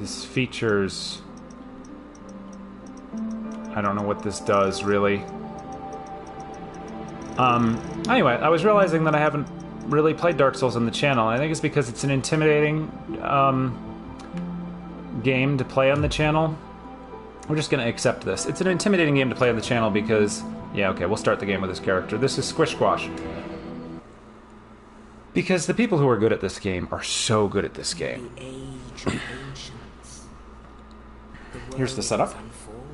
This features... I don't know what this does, really. Anyway, I was realizing that I haven't really played Dark Souls on the channel. I think it's because it's an intimidating game to play on the channel. We're just going to accept this. It's an intimidating game to play on the channel because... Yeah, okay, we'll start the game with this character. This is Squashwash. Because the people who are good at this game are so good at this game. The age of ancients. The Here's the setup. unfold,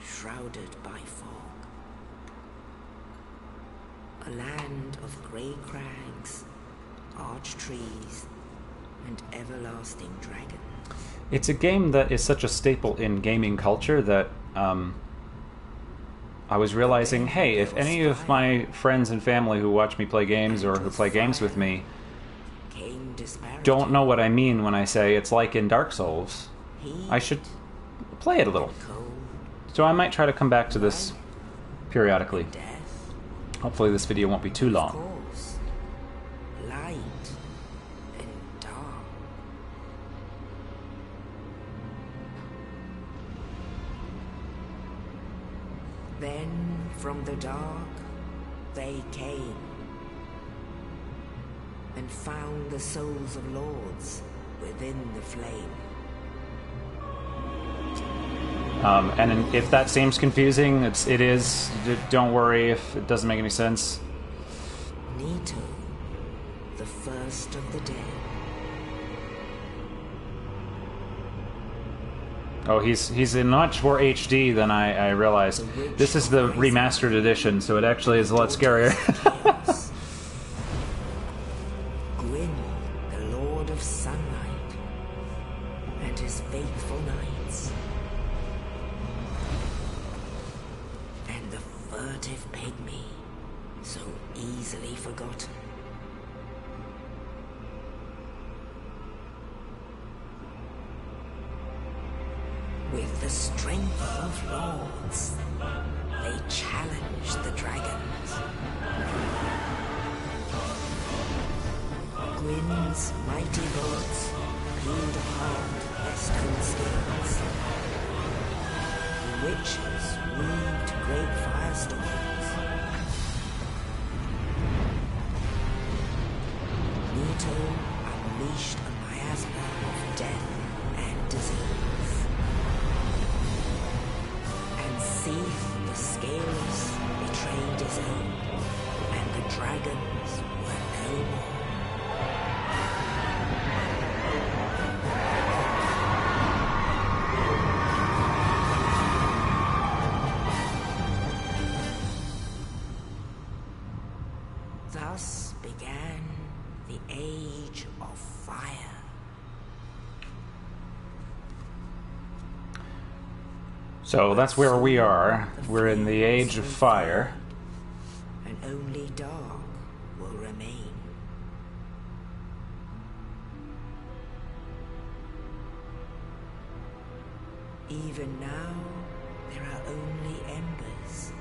shrouded by fog. A land of grey crags, arched trees, and everlasting dragons. It's a game that is such a staple in gaming culture that I was realizing, hey, if any of my friends and family who watch me play games or who play games with me don't know what I mean when I say it's like in Dark Souls, I should play it a little. So I might try to come back to this periodically. Hopefully this video won't be too long. Light and dark. Then from the dark they came and found the souls of lords within the flame. And if that seems confusing, it is. Don't worry if it doesn't make any sense. Nito, the first of the dead. Oh, he's in much more HD than I realized. This is the remastered edition, so it actually is a lot scarier. Gwyn, the Lord of Sunlight, and his faithful knights. And the furtive pygmy, so easily forgotten. With the strength of lords, they challenged the dragons. Gwyn's mighty bullets peeled apart their stone skins. The witches weaved great firestorms. Nito unleashed a miasma of death and disease. Seath, the scales, betrayed his own, and the dragons were no more. Thus began the Age of Fire. So that's where we are. We're in the Age of Fire. And only dark will remain. Even now, there are only embers.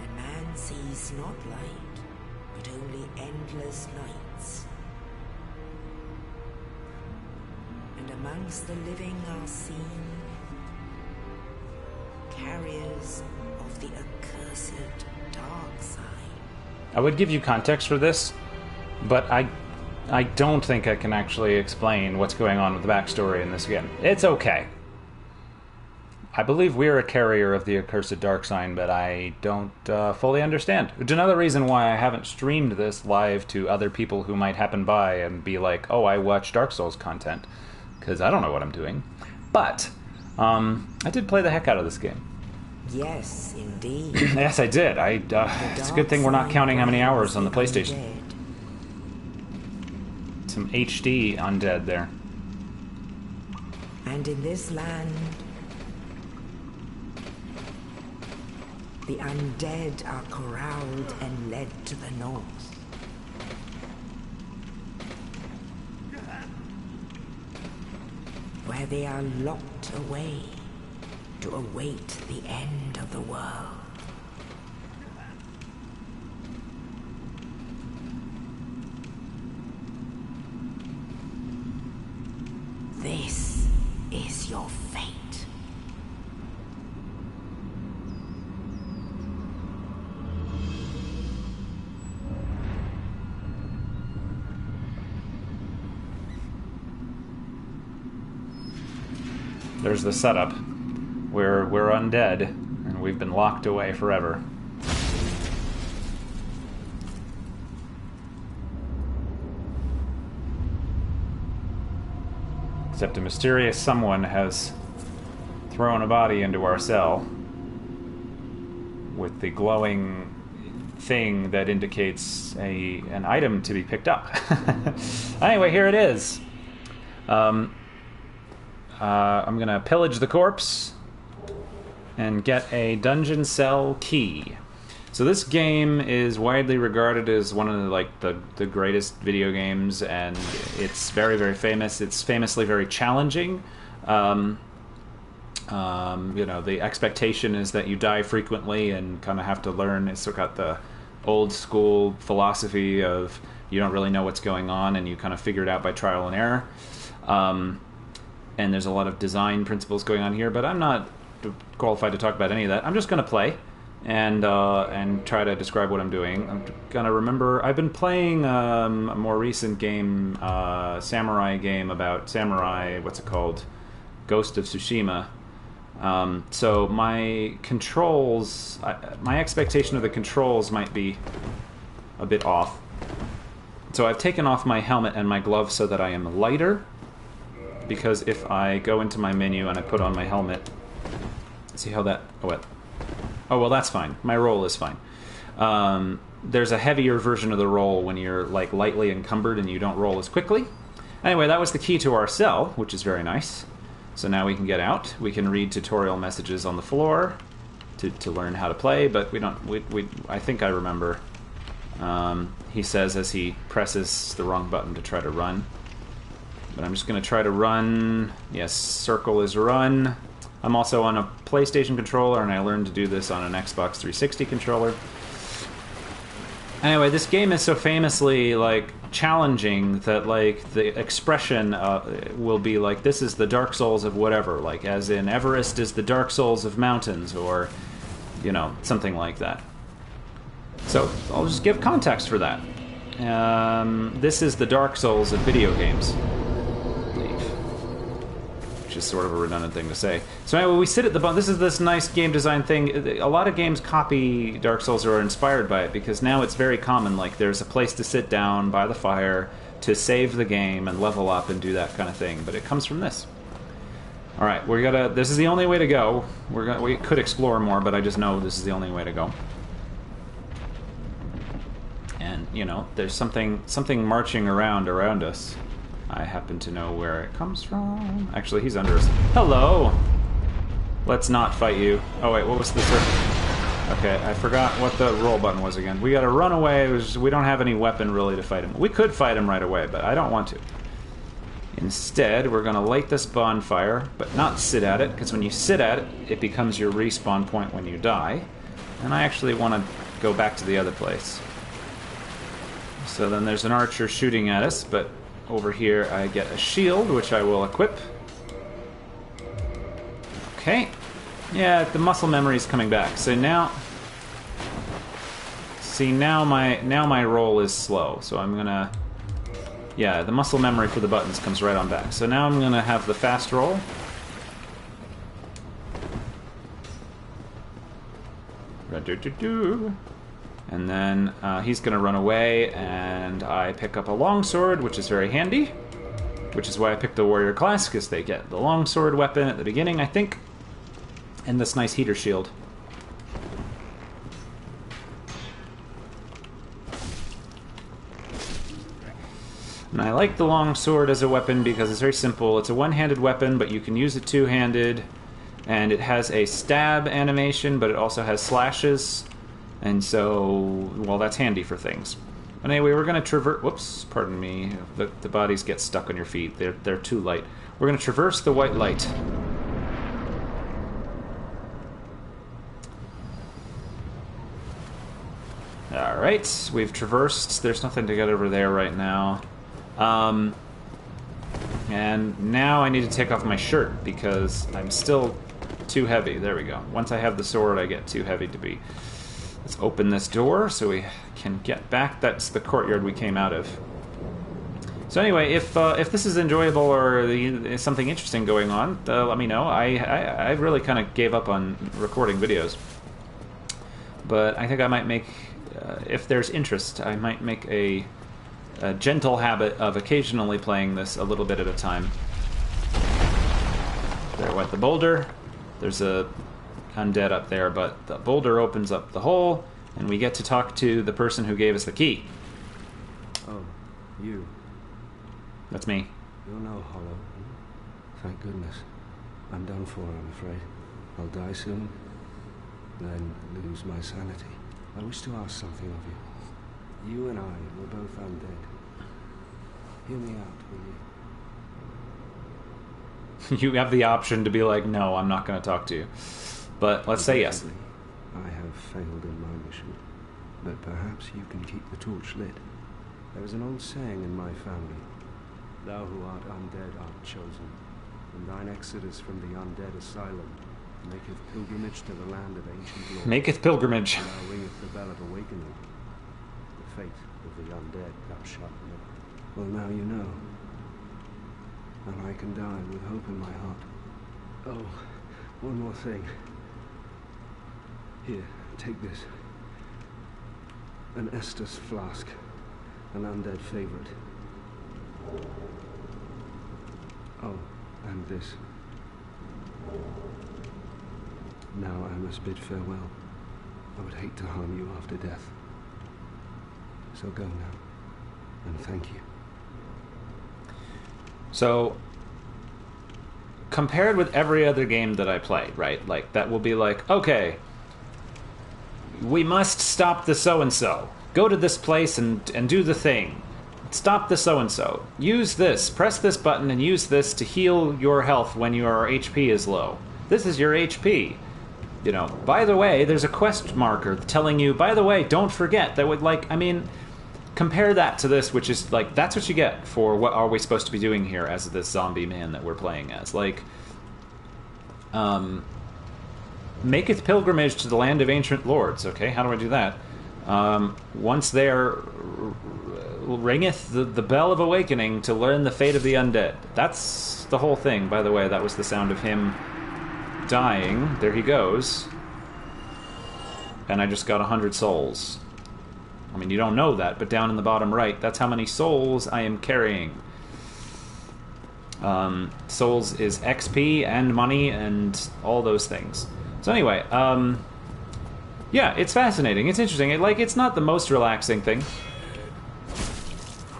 And man sees not light, but only endless nights. And amongst the living are seen carriers of the accursed dark side. I would give you context for this, but I don't think I can actually explain what's going on with the backstory in this game. It's okay. I believe we're a carrier of the accursed dark sign, but I don't fully understand. Which is another reason why I haven't streamed this live to other people who might happen by and be like, oh, I watch Dark Souls content, because I don't know what I'm doing. But I did play the heck out of this game. Yes, indeed. Yes, I did. It's a good thing we're not counting how many hours on the PlayStation. Some HD undead there. And in this land, the undead are corralled and led to the north. Where they are locked away to await the end of the world. This is your fate. There's the setup. We're undead, and we've been locked away forever. Except a mysterious someone has thrown a body into our cell with the glowing thing that indicates an item to be picked up. Anyway, here it is. I'm gonna pillage the corpse and get a dungeon cell key. So this game is widely regarded as one of the greatest video games, and it's very, very famous. It's famously very challenging. You know, the expectation is that you die frequently and kind of have to learn. It's got the old school philosophy of you don't really know what's going on and you kind of figure it out by trial and error. And there's a lot of design principles going on here, but I'm not qualified to talk about any of that. I'm just going to play and try to describe what I'm doing. I'm gonna remember. I've been playing a more recent game, samurai game about samurai. What's it called? Ghost of Tsushima. So my controls, my expectation of the controls might be a bit off. So I've taken off my helmet and my gloves so that I am lighter. Because if I go into my menu and I put on my helmet, see how that. Oh, well, that's fine. My roll is fine. There's a heavier version of the roll when you're like lightly encumbered and you don't roll as quickly. Anyway, that was the key to our cell, which is very nice. So now we can get out. We can read tutorial messages on the floor to learn how to play, but we don't. I think I remember. He says as he presses the wrong button to try to run. But I'm just going to try to run. Yes, circle is run. I'm also on a PlayStation controller, and I learned to do this on an Xbox 360 controller. Anyway, this game is so famously, like, challenging that, like, the expression will be like, this is the Dark Souls of whatever, like, as in Everest is the Dark Souls of mountains, or, you know, something like that. So, I'll just give context for that. This is the Dark Souls of video games. Which is sort of a redundant thing to say. So anyway, we sit at the bottom. This is this nice game design thing. A lot of games copy Dark Souls or are inspired by it because now it's very common. Like there's a place to sit down by the fire to save the game and level up and do that kind of thing. But it comes from this. All right, we gotta. This is the only way to go. We could explore more, but I just know this is the only way to go. And you know, there's something marching around us. I happen to know where it comes from. Actually, he's under us. Hello! Let's not fight you. Oh wait, what was the Okay, I forgot what the roll button was again. We gotta run away. We don't have any weapon really to fight him. We could fight him right away, but I don't want to. Instead, we're gonna light this bonfire, but not sit at it, because when you sit at it, it becomes your respawn point when you die. And I actually want to go back to the other place. So then there's an archer shooting at us, but over here I get a shield, which I will equip. Okay. Yeah, the muscle memory is coming back. So now... See, now my roll is slow. So I'm gonna... Yeah, the muscle memory for the buttons comes right on back. So now I'm gonna have the fast roll. And then he's going to run away, and I pick up a longsword, which is very handy. Which is why I picked the warrior class, because they get the longsword weapon at the beginning, I think. And this nice heater shield. And I like the longsword as a weapon because it's very simple. It's a one-handed weapon, but you can use it two-handed. And it has a stab animation, but it also has slashes. And so, well, that's handy for things. But anyway, we're going to traverse... Whoops, pardon me. The bodies get stuck on your feet. They're too light. We're going to traverse the white light. Alright, we've traversed. There's nothing to get over there right now. And now I need to take off my shirt because I'm still too heavy. There we go. Once I have the sword, I get too heavy to be. Let's open this door so we can get back. That's the courtyard we came out of. So anyway, if this is enjoyable or there's something interesting going on, let me know. I really kind of gave up on recording videos. But I think I might make, if there's interest, I might make a gentle habit of occasionally playing this a little bit at a time. There went the boulder. There's a undead up there, but the boulder opens up the hole, and we get to talk to the person who gave us the key. Oh, you. That's me. You're no hollow. Thank goodness. I'm done for, I'm afraid. I'll die soon, then lose my sanity. I wish to ask something of you. You and I were both undead. Hear me out, will you? You have the option to be like, no, I'm not going to talk to you. But let's say yes. I have failed in my mission, but perhaps you can keep the torch lit. There is an old saying in my family. Thou who art undead art chosen, and thine exodus from the undead asylum maketh pilgrimage to the land of ancient lore. Maketh pilgrimage. And thou ringeth the bell of awakening. The fate of the undead thou shalt know. Well, now you know. And I can die with hope in my heart. Oh, one more thing. Here, take this. An Estus flask. An undead favorite. Oh, and this. Now I must bid farewell. I would hate to harm you after death. So go now, and thank you. So, compared with every other game that I play, right? Like, that will be like, okay, we must stop the so-and-so. Go to this place and do the thing. Stop the so-and-so. Use this. Press this button and use this to heal your health when your HP is low. This is your HP. You know, by the way, there's a quest marker telling you, by the way, don't forget. That would, like, I mean, compare that to this, which is, like, that's what you get for what are we supposed to be doing here as this zombie man that we're playing as. Like, maketh pilgrimage to the land of ancient lords. Okay, how do I do that? Once there, ringeth the bell of awakening to learn the fate of the undead. That's the whole thing, by the way. That was the sound of him dying. There he goes. And I just got 100 souls. I mean, you don't know that, but down in the bottom right, that's how many souls I am carrying. Souls is XP and money and all those things. So anyway, yeah, it's fascinating. It's interesting. It's not the most relaxing thing.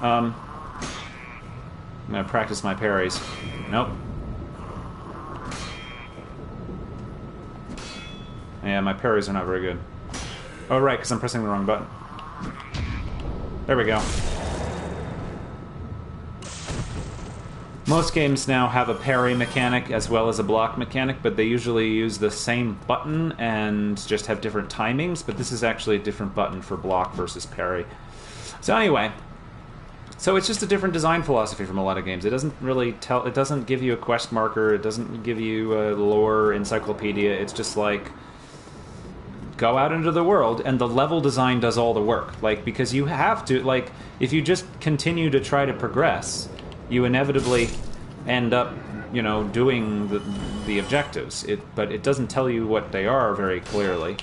I'm gonna practice my parries. Nope. Yeah, my parries are not very good. Oh, right, because I'm pressing the wrong button. There we go. Most games now have a parry mechanic as well as a block mechanic, but they usually use the same button and just have different timings, but this is actually a different button for block versus parry. So anyway, so it's just a different design philosophy from a lot of games. It doesn't really tell, it doesn't give you a quest marker, it doesn't give you a lore encyclopedia, it's just like, go out into the world, and the level design does all the work. Like, because you have to, like, if you just continue to try to progress, you inevitably end up, you know, doing the objectives. But it doesn't tell you what they are very clearly.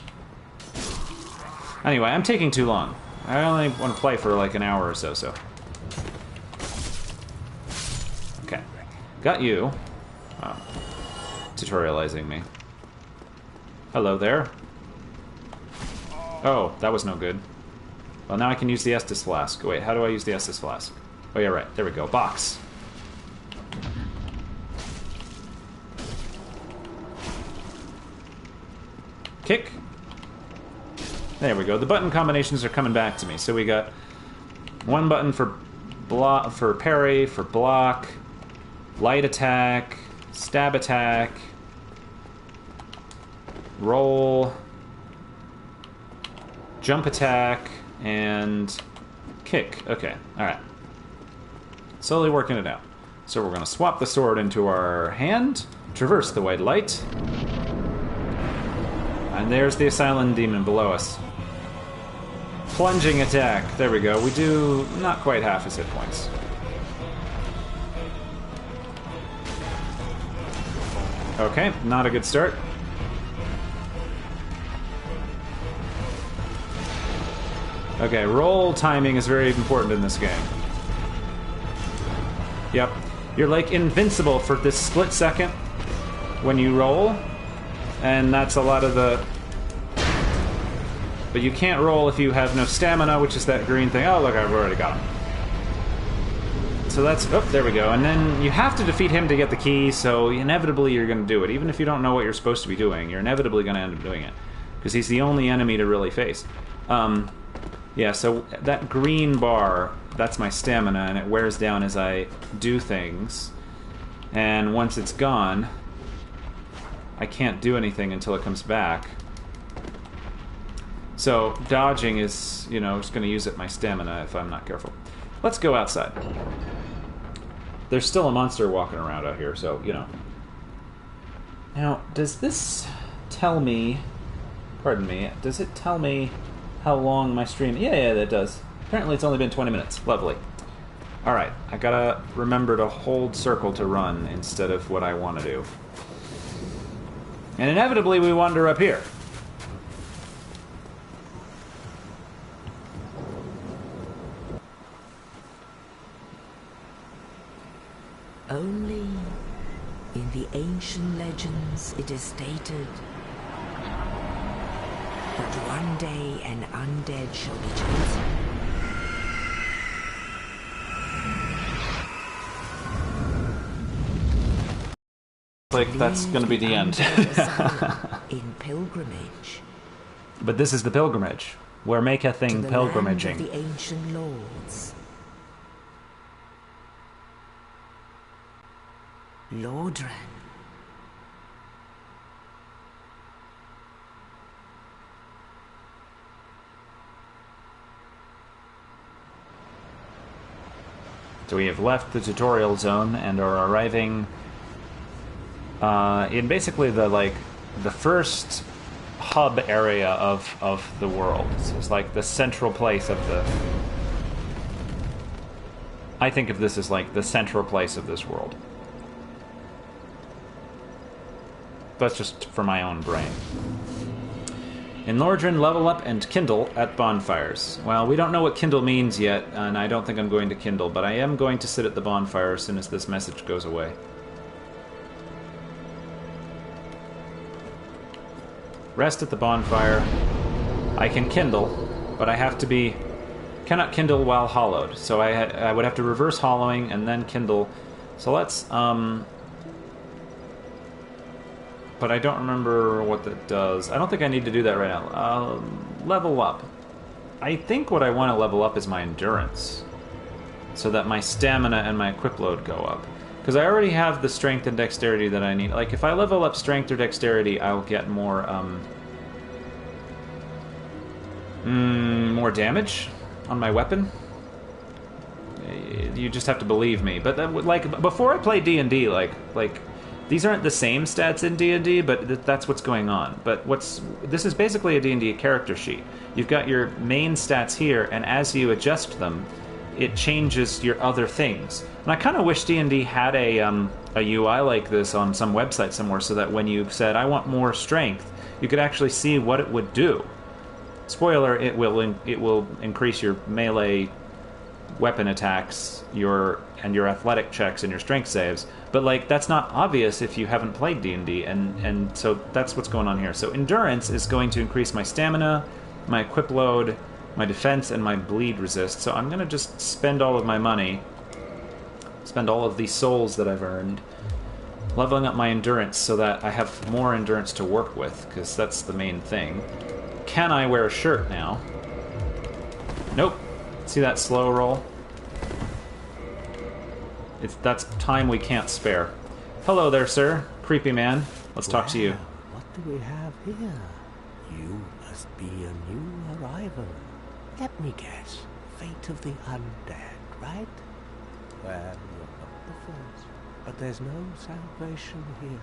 Anyway, I'm taking too long. I only want to play for like an hour or so. Okay. Got you. Oh. Tutorializing me. Hello there. Oh, that was no good. Well, now I can use the Estus Flask. Wait, how do I use the Estus Flask? Oh, yeah, right. There we go. Box. Kick. There we go. The button combinations are coming back to me. So we got one button for parry, for block, light attack, stab attack, roll, jump attack, and kick. Okay, alright. Slowly working it out. So we're going to swap the sword into our hand, traverse the white light, and there's the Asylum Demon below us. Plunging attack. There we go. We do not quite half his hit points. Okay, not a good start. Okay, roll timing is very important in this game. Yep. You're like invincible for this split second when you roll, and that's a lot of the... But you can't roll if you have no stamina, which is that green thing. Oh, look, I've already got him. So that's... Oh, there we go. And then you have to defeat him to get the key, so inevitably you're going to do it. Even if you don't know what you're supposed to be doing, you're inevitably going to end up doing it. Because he's the only enemy to really face. Yeah, so that green bar, that's my stamina, and it wears down as I do things. And once it's gone, I can't do anything until it comes back. So dodging is, you know, just going to use up my stamina if I'm not careful. Let's go outside. There's still a monster walking around out here, so, you know. Now, does this tell me... Pardon me. Does it tell me how long my stream... Yeah, that does. Apparently it's only been 20 minutes. Lovely. Alright, I gotta remember to hold circle to run instead of what I want to do. And inevitably we wander up here. Only in the ancient legends it is stated that one day an undead shall be chosen. Like, that's gonna be the end. In pilgrimage. But this is the pilgrimage. Where make a thing to the pilgrimaging. land of the ancient lords. Lordran. So we have left the tutorial zone and are arriving in basically the first hub area of the world. So it's like the central place of the... I think of this as like the central place of this world. That's just for my own brain. In Lordran, level up and kindle at bonfires. Well, we don't know what kindle means yet, and I don't think I'm going to kindle, but I am going to sit at the bonfire as soon as this message goes away. Rest at the bonfire. I can kindle, but I have to be... cannot kindle while hollowed, so I would have to reverse hollowing and then kindle. So let's, but I don't remember what that does. I don't think I need to do that right now. Level up. I think what I want to level up is my endurance, so that my stamina and my equip load go up. Because I already have the strength and dexterity that I need. Like, if I level up strength or dexterity, I'll get more, more damage on my weapon. You just have to believe me. But, like, before I play D&D, like... These aren't the same stats in D&D, but that's what's going on. But this is basically a D&D character sheet. You've got your main stats here, and as you adjust them, it changes your other things. And I kind of wish D&D had a UI like this on some website somewhere, so that when you said, I want more strength, you could actually see what it would do. Spoiler, it will increase your melee weapon attacks, your athletic checks and your strength saves, but like that's not obvious if you haven't played D&D, and so that's what's going on here. So endurance is going to increase my stamina, my equip load, my defense, and my bleed resist. So I'm gonna just spend all of my money, spend all of these souls that I've earned, leveling up my endurance so that I have more endurance to work with, because that's the main thing. Can I wear a shirt now? Nope. See that slow roll? That's time we can't spare. Hello there, sir. Creepy man. Let's talk to you. What do we have here? You must be a new arrival. Let me guess. Fate of the undead, right? Well, the Force, but there's no salvation here.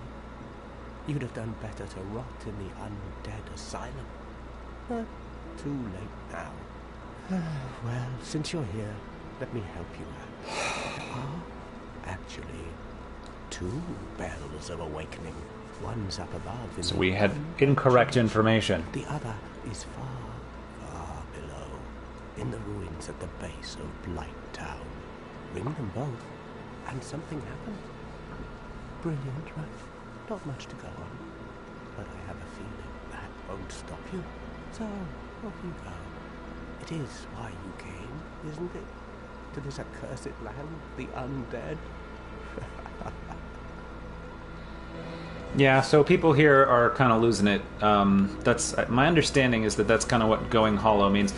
You'd have done better to rot in the undead asylum. But too late now. Well, since you're here, let me help you out. There are actually 2 bells of awakening. One's up above. So we had incorrect information. The other is far, far below, in the ruins at the base of Blight Town. Ring them both, and something happens. Brilliant, right? Not much to go on, but I have a feeling that won't stop you. So, off you go. It is why you came, isn't it? To this accursed land, the undead? Yeah, so people here are kind of losing it. That's my understanding is that that's kind of what going hollow means.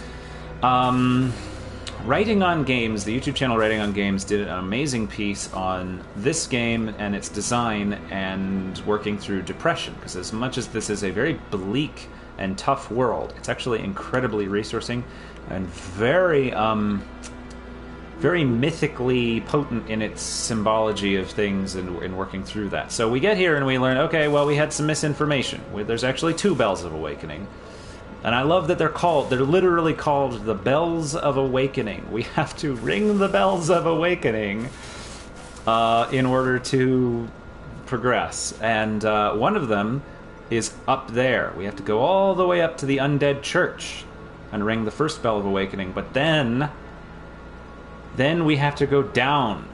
Writing on Games, the YouTube channel Writing on Games, did an amazing piece on this game and its design and working through depression. Because as much as this is a very bleak and tough world, it's actually incredibly resourcing and very, very mythically potent in its symbology of things and working through that. So we get here and we learn, okay, well, we had some misinformation. There's actually 2 Bells of Awakening. And I love that they're literally called the Bells of Awakening. We have to ring the Bells of Awakening in order to progress. And one of them is up there. We have to go all the way up to the Undead Church and ring the first Bell of Awakening. But then we have to go down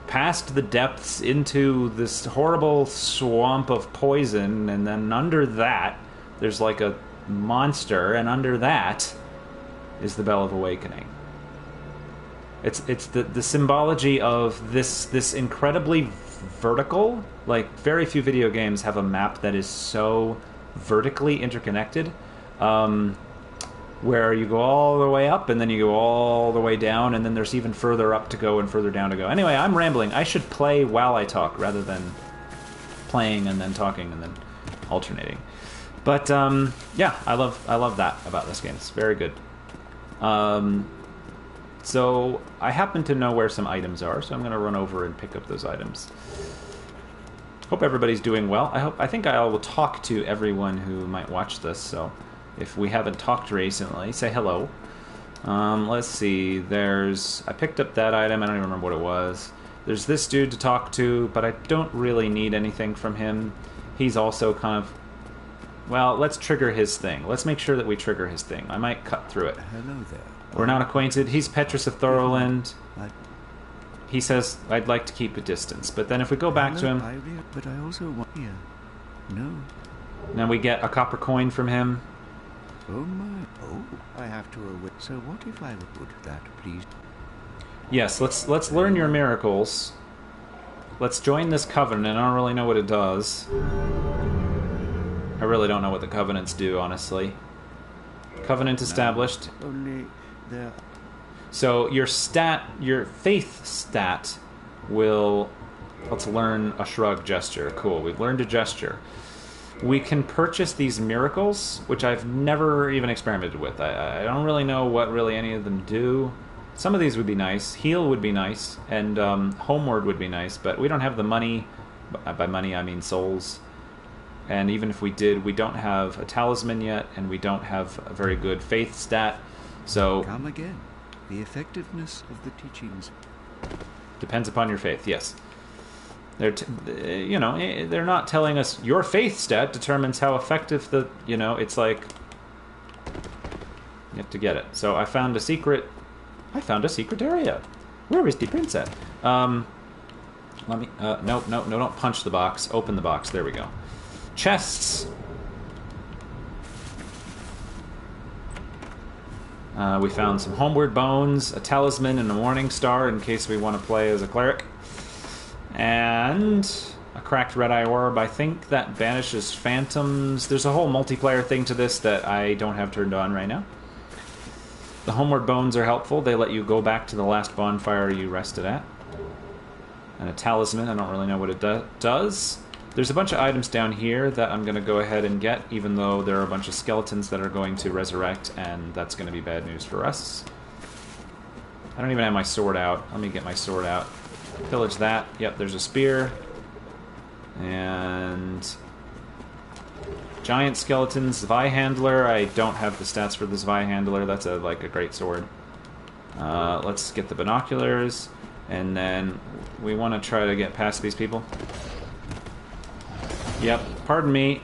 past the depths into this horrible swamp of poison, and then under that there's like a monster, and under that is the Bell of Awakening. It's the symbology of this incredibly vertical, like very few video games have a map that is so vertically interconnected, where you go all the way up and then you go all the way down, and then there's even further up to go and further down to go. Anyway, I'm rambling. I should play while I talk rather than playing and then talking and then alternating. But yeah, I love that about this game. It's very good. So I happen to know where some items are, so I'm going to run over and pick up those items. Hope everybody's doing well. I think I will talk to everyone who might watch this. So if we haven't talked recently, say hello. Let's see. I picked up that item. I don't even remember what it was. There's this dude to talk to, but I don't really need anything from him. He's also kind of... Well, let's trigger his thing. Let's make sure that we trigger his thing. I might cut through it. Hello there. We're not acquainted. He's Petrus of Thoroland. He says, I'd like to keep a distance. But then if we go back to him... But I also want... Here. No. Then we get a copper coin from him. Oh my... Oh, I have to await. So what if I would put that, please? Yes, let's learn your miracles. Let's join this covenant. I don't really know what it does. I really don't know what the covenants do, honestly. Covenant established. Only there. So your faith stat will... Let's learn a shrug gesture. Cool, we've learned a gesture. We can purchase these miracles, which I've never even experimented with. I don't really know what really any of them do. Some of these would be nice. Heal would be nice, and Homeward would be nice, but we don't have the money. By money, I mean souls. And even if we did, we don't have a talisman yet, and we don't have a very good faith stat. So Come again. The effectiveness of the teachings. Depends upon your faith, yes. They're not telling us your faith stat determines how effective the, it's like you have to get it. So I found a secret area. Where is the prince at? Let me, no, don't punch the box. Open the box. There we go. Chests. We found some homeward bones, a talisman, and a morning star in case we want to play as a cleric. And a cracked red eye orb. I think that banishes phantoms. There's a whole multiplayer thing to this that I don't have turned on right now. The homeward bones are helpful. They let you go back to the last bonfire you rested at. And a talisman. I don't really know what it does. There's a bunch of items down here that I'm going to go ahead and get, even though there are a bunch of skeletons that are going to resurrect, and that's going to be bad news for us. I don't even have my sword out. Let me get my sword out. Pillage that. Yep, there's a spear. And... giant skeletons. Zwei Handler. I don't have the stats for the Zwei Handler. That's like a great sword. Let's get the binoculars. And then we want to try to get past these people. Yep, pardon me.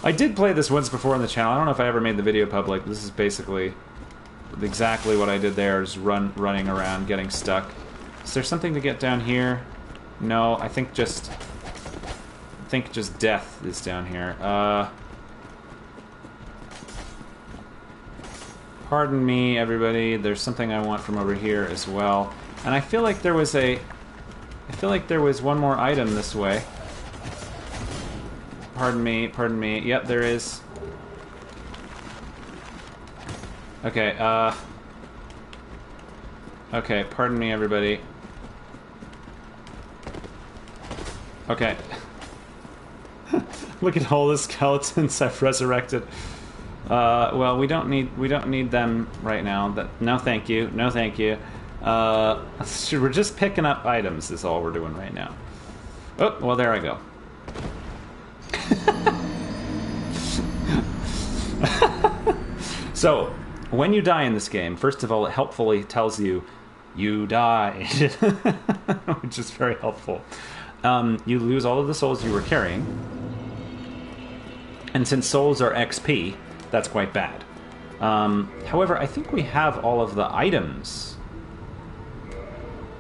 I did play this once before on the channel. I don't know if I ever made the video public. This is basically exactly what I did there, is running around, getting stuck. Is there something to get down here? No, I think just death is down here. Pardon me, everybody. There's something I want from over here as well. And I feel like there was one more item this way. Pardon me, pardon me. Yep, there is. Okay, okay, pardon me, everybody. Okay. Look at all the skeletons I've resurrected. Well, we don't need them right now. No, thank you. No, thank you. We're just picking up items is all we're doing right now. Oh, well, there I go. So, when you die in this game, first of all, it helpfully tells you died, which is very helpful. You lose all of the souls you were carrying, and since souls are XP, that's quite bad. However, I think we have all of the items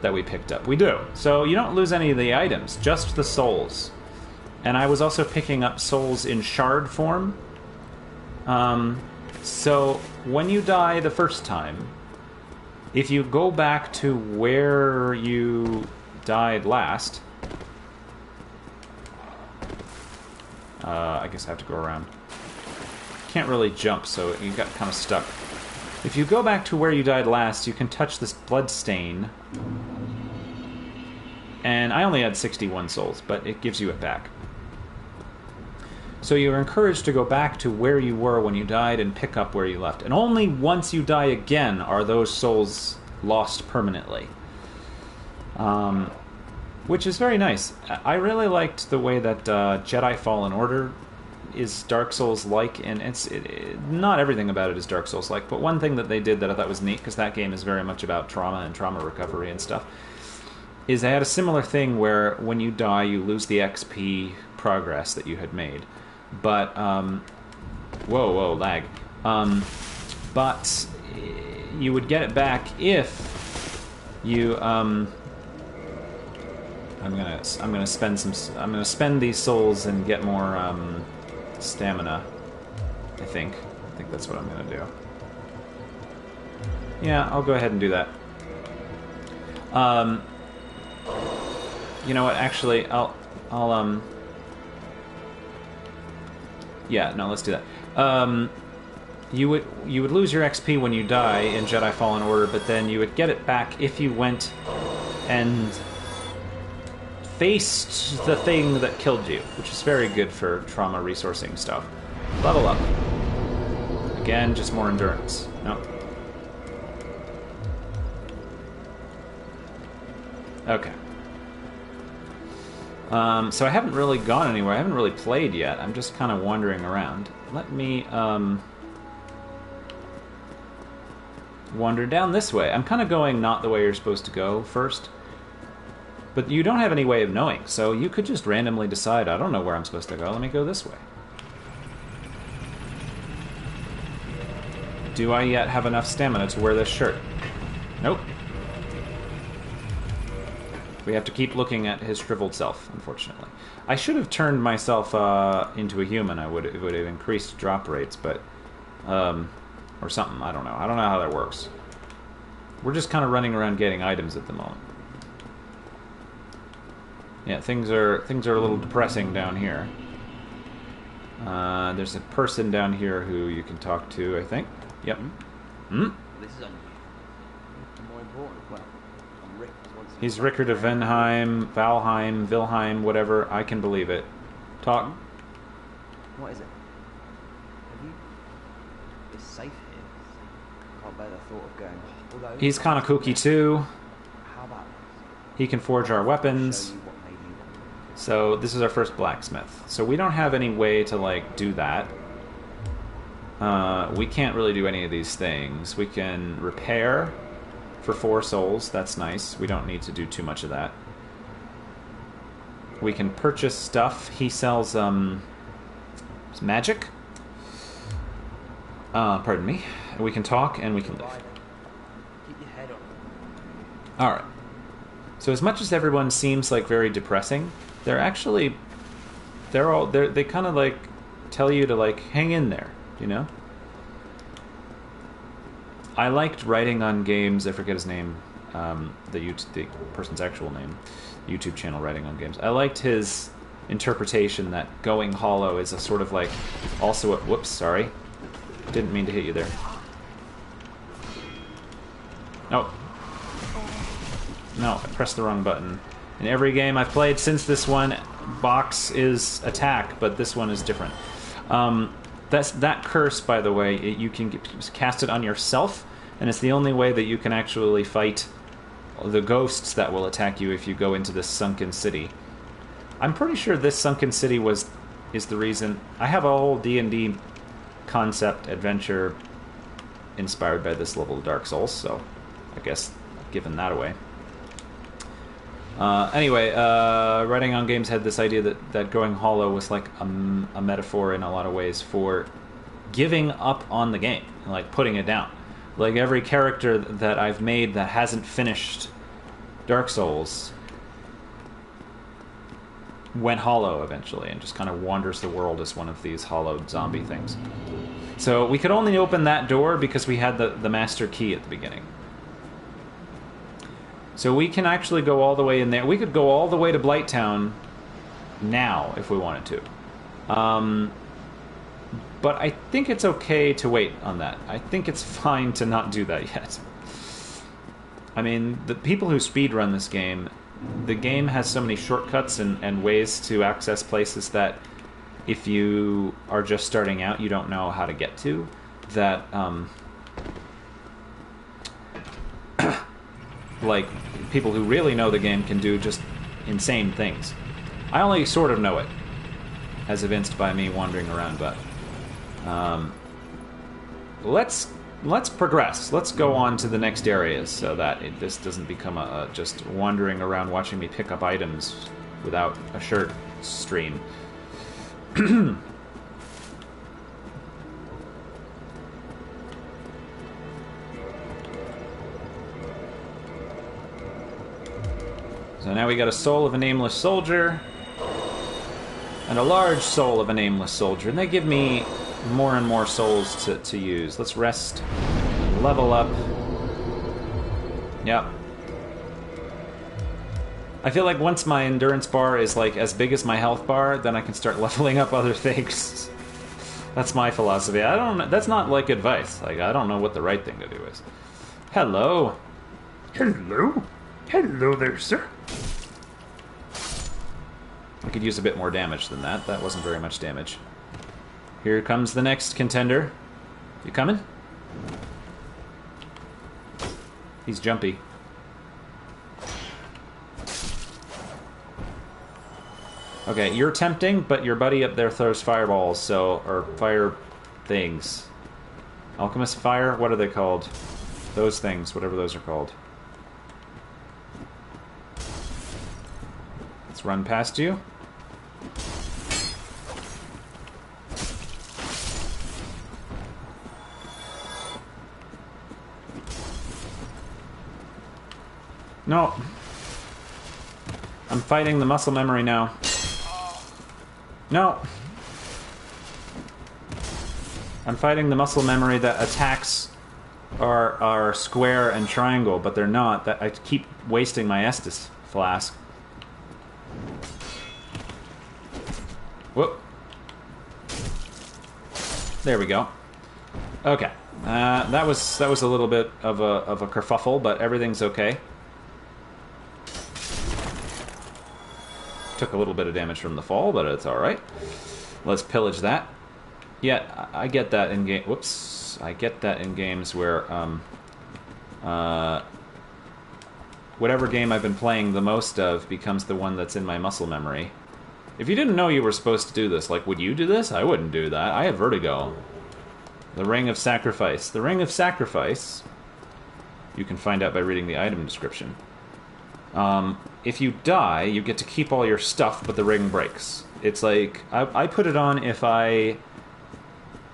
that we picked up. We do. So you don't lose any of the items, just the souls. And I was also picking up souls in shard form. So when you die the first time, if you go back to where you died last... I guess I have to go around. Can't really jump, so you got kind of stuck. If you go back to where you died last, you can touch this blood stain. And I only had 61 souls, but it gives you it back. So you're encouraged to go back to where you were when you died and pick up where you left. And only once you die again are those souls lost permanently. Which is very nice. I really liked the way that Jedi Fallen Order is Dark Souls-like, and not everything about it is Dark Souls-like, but one thing that they did that I thought was neat, because that game is very much about trauma and trauma recovery and stuff, is they had a similar thing where when you die, you lose the XP progress that you had made. But, whoa, lag. But you would get it back if you, I'm gonna spend these souls and get more, stamina. I think that's what I'm gonna do. Yeah, I'll go ahead and do that. You know what, actually, yeah, no, let's do that. You would lose your XP when you die in Jedi Fallen Order, but then you would get it back if you went and faced the thing that killed you, which is very good for trauma resourcing stuff. Level up. Again, just more endurance. Nope. Okay. So I haven't really gone anywhere. I haven't really played yet. I'm just kind of wandering around. Let me, wander down this way. I'm kind of going not the way you're supposed to go first. But you don't have any way of knowing, so you could just randomly decide, I don't know where I'm supposed to go, let me go this way. Do I yet have enough stamina to wear this shirt? Nope. We have to keep looking at his shriveled self, unfortunately. I should have turned myself into a human. It would have increased drop rates, but... or something, I don't know. I don't know how that works. We're just kind of running around getting items at the moment. Yeah, things are a little depressing down here. There's a person down here who you can talk to, I think. Yep. Hmm? This is unusual. More important, well, I'm Rick. He's Rickard of Venheim, Valheim, Vilheim, whatever. I can believe it. Talk. What is it? Have you... It's safe here. Can't bear the thought of going... Although, He's kind of kooky too. How about this? He can forge our weapons. Show you what made you want. So this is our first blacksmith. So we don't have any way to, like, do that. We can't really do any of these things. We can repair for 4 souls. That's nice. We don't need to do too much of that. We can purchase stuff. He sells, magic. Pardon me. We can talk and we can live. Keep your head up. Alright. So as much as everyone seems like very depressing, they're actually... They kind of like tell you to like hang in there, you know? I liked writing on games, I forget his name, the person's actual name, YouTube channel writing on games. I liked his interpretation that going hollow is a sort of like also a... Whoops, sorry. Didn't mean to hit you there. Oh. No, I pressed the wrong button. In every game I've played since this one, box is attack, but this one is different. That curse, by the way, you can cast it on yourself, and it's the only way that you can actually fight the ghosts that will attack you if you go into this sunken city. I'm pretty sure this sunken city is the reason. I have a whole D&D concept adventure inspired by this level of Dark Souls, so I guess I've given that away. Anyway, writing on games had this idea that going hollow was like a metaphor in a lot of ways for giving up on the game, like putting it down. Like every character that I've made that hasn't finished Dark Souls went hollow eventually and just kind of wanders the world as one of these hollowed zombie things. So we could only open that door because we had the master key at the beginning. So we can actually go all the way in there. We could go all the way to Blighttown now if we wanted to. But I think it's okay to wait on that. I think it's fine to not do that yet. I mean, the people who speedrun this game, the game has so many shortcuts and ways to access places that if you are just starting out, you don't know how to get to, that, like, people who really know the game can do just insane things. I only sort of know it, as evinced by me wandering around, but let's progress. Let's go on to the next areas so that this doesn't become a just wandering around watching me pick up items without a shirt stream. So now we got a soul of a nameless soldier and a large soul of a nameless soldier, and they give me more and more souls to use. Let's rest, level up. Yep. I feel like once my endurance bar is like as big as my health bar, then I can start leveling up other things. That's my philosophy. I don't. That's not like advice. Like I don't know what the right thing to do is. Hello. Hello? Hello there, sir. I could use a bit more damage than that. That wasn't very much damage. Here comes the next contender. You coming? He's jumpy. Okay, you're tempting, but your buddy up there throws fireballs, so... or fire things. Alchemist fire? What are they called? Those things, whatever those are called. Let's run past you. No. I'm fighting the muscle memory now. No. I'm fighting the muscle memory that attacks are square and triangle, but they're not. That I keep wasting my Estus flask. Whoop. There we go. Okay. That was a little bit of a kerfuffle, but everything's okay. Took a little bit of damage from the fall, but it's alright. Let's pillage that. Yeah, I get that in game. Whoops. I get that in games where whatever game I've been playing the most of becomes the one that's in my muscle memory. If you didn't know you were supposed to do this, like, would you do this? I wouldn't do that. I have vertigo. The Ring of Sacrifice. The Ring of Sacrifice, you can find out by reading the item description. If you die, you get to keep all your stuff, but the ring breaks. It's like, I put it on if I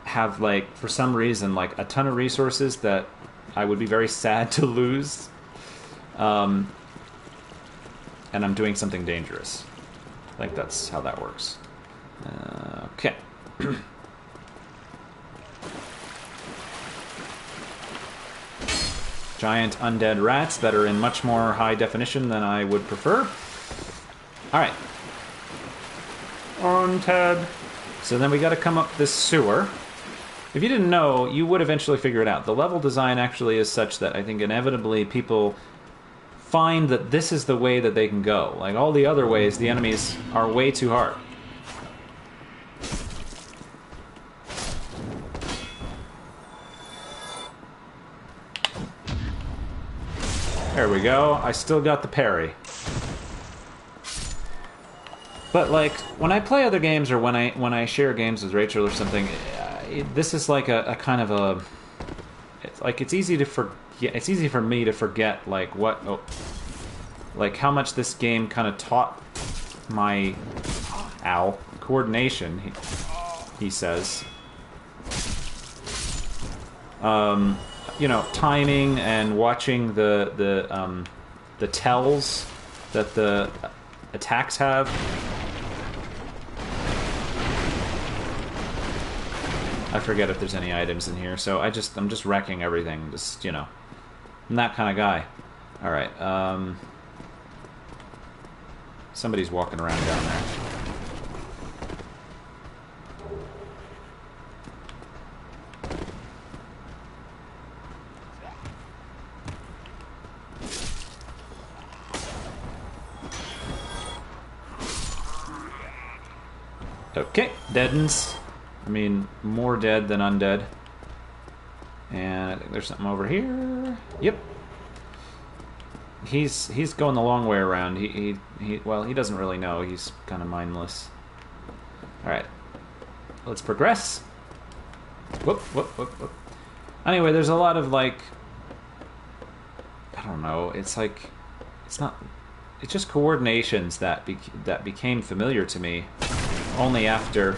have, like, for some reason, like, a ton of resources that I would be very sad to lose. And I'm doing something dangerous. I think that's how that works. Okay. Giant undead rats that are in much more high definition than I would prefer. Alright. On Ted. So then we gotta come up this sewer. If you didn't know, you would eventually figure it out. The level design actually is such that I think inevitably people find that this is the way that they can go. Like all the other ways, the enemies are way too hard. There we go. I still got the parry. But like when I play other games or when I share games with Rachel or something, this is like a kind of a. It's like it's easy to forget. It's easy for me to forget like what, like how much this game kind of taught my coordination. He says. You know, timing and watching the tells that the attacks have. I forget if there's any items in here, so I'm just wrecking everything. Just, you know, I'm that kind of guy. All right. Somebody's walking around down there. Okay, deadens. I mean, more dead than undead. And I think there's something over here. Yep. He's going the long way around. Well, he doesn't really know. He's kind of mindless. All right, let's progress. Whoop, whoop, whoop, whoop. Anyway, there's a lot of like, I don't know. It's like, it's not. It's just coordinations that became familiar to me. Only after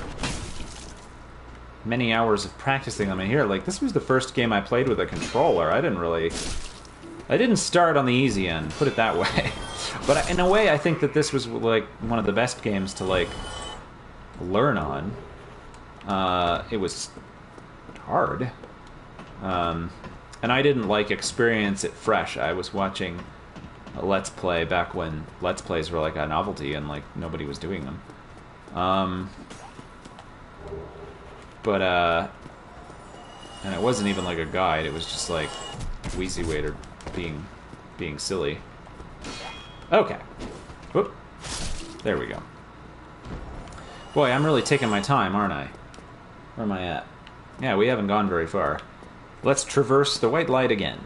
many hours of practicing them in here. Like, this was the first game I played with a controller. I didn't start on the easy end, put it that way. But in a way, I think that this was, like, one of the best games to, like, learn on. It was hard. And I didn't, like, experience it fresh. I was watching a Let's Play back when Let's Plays were, like, a novelty and, like, nobody was doing them. And it wasn't even like a guide, it was just like Wheezy Waiter being silly. Okay. Whoop. There we go. Boy, I'm really taking my time, aren't I? Where am I at? Yeah, we haven't gone very far. Let's traverse the white light again.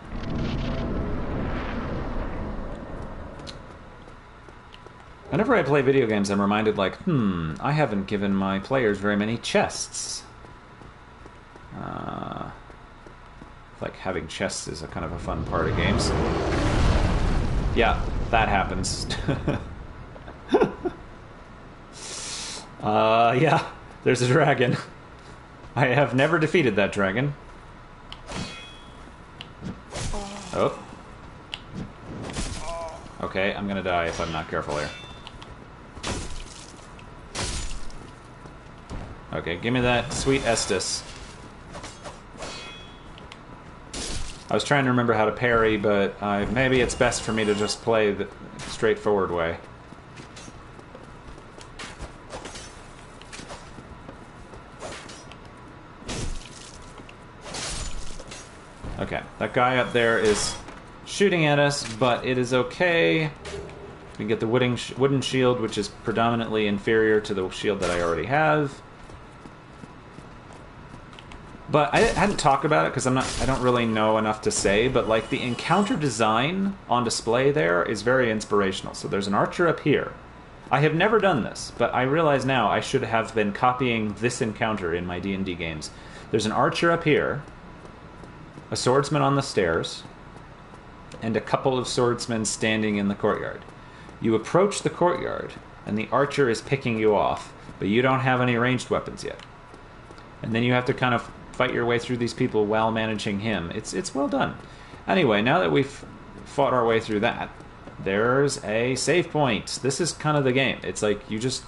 Whenever I play video games, I'm reminded, like, I haven't given my players very many chests. Like, having chests is a kind of a fun part of games. Yeah, that happens. Yeah, there's a dragon. I have never defeated that dragon. Oh. Okay, I'm gonna die if I'm not careful here. Okay, give me that sweet Estus. I was trying to remember how to parry, but maybe it's best for me to just play the straightforward way. Okay, that guy up there is shooting at us, but it is okay. We can get the wooden shield, which is predominantly inferior to the shield that I already have. But I hadn't talked about it because I don't really know enough to say, but like the encounter design on display there is very inspirational. So there's an archer up here. I have never done this, but I realize now I should have been copying this encounter in my D&D games. There's an archer up here, a swordsman on the stairs, and a couple of swordsmen standing in the courtyard. You approach the courtyard, and the archer is picking you off, but you don't have any ranged weapons yet. And then you have to kind of fight your way through these people while managing him. It's well done. Anyway, now that we've fought our way through that, there's a save point. This is kind of the game. It's like you just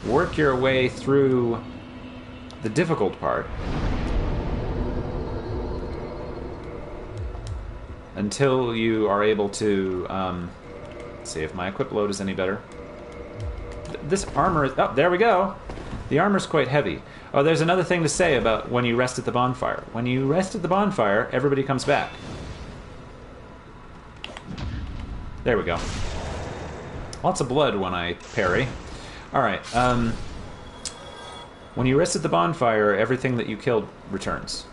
work your way through the difficult part until you are able to see if my equip load is any better. This armor is... Oh, there we go! The armor's quite heavy. Oh, there's another thing to say about when you rest at the bonfire. When you rest at the bonfire, everybody comes back. There we go. Lots of blood when I parry. Alright, when you rest at the bonfire, everything that you killed returns.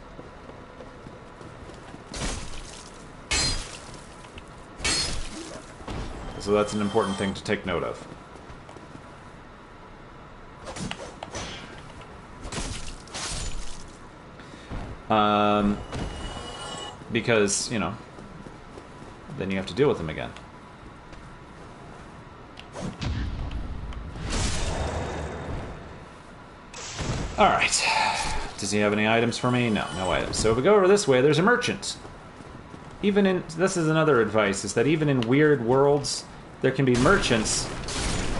So that's an important thing to take note of. Because, you know, then you have to deal with them again. Alright. Does he have any items for me? No, no items. So if we go over this way, there's a merchant. Even in... This is another advice, is that even in weird worlds, there can be merchants,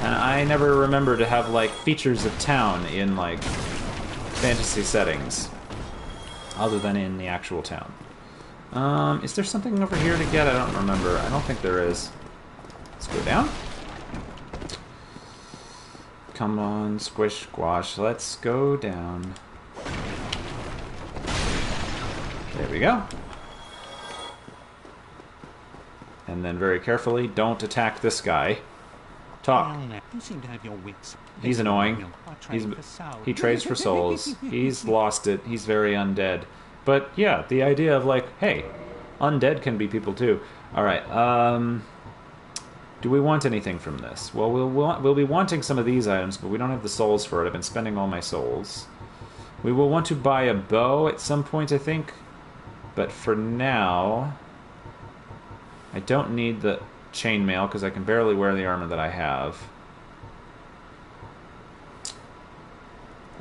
and I never remember to have, like, features of town in, like, fantasy settings, other than in the actual town. Is there something over here to get? I don't remember. I don't think there is. Let's go down. Come on, squish, squash. Let's go down. There we go. And then very carefully, don't attack this guy. Talk. You seem to have your wits. He's annoying. He trades for souls. He's lost it. He's very undead. But yeah, the idea of like, hey, undead can be people too. All right. Do we want anything from this? Well, we'll be wanting some of these items, but we don't have the souls for it. I've been spending all my souls. We will want to buy a bow at some point, I think. But for now, I don't need the chainmail because I can barely wear the armor that I have.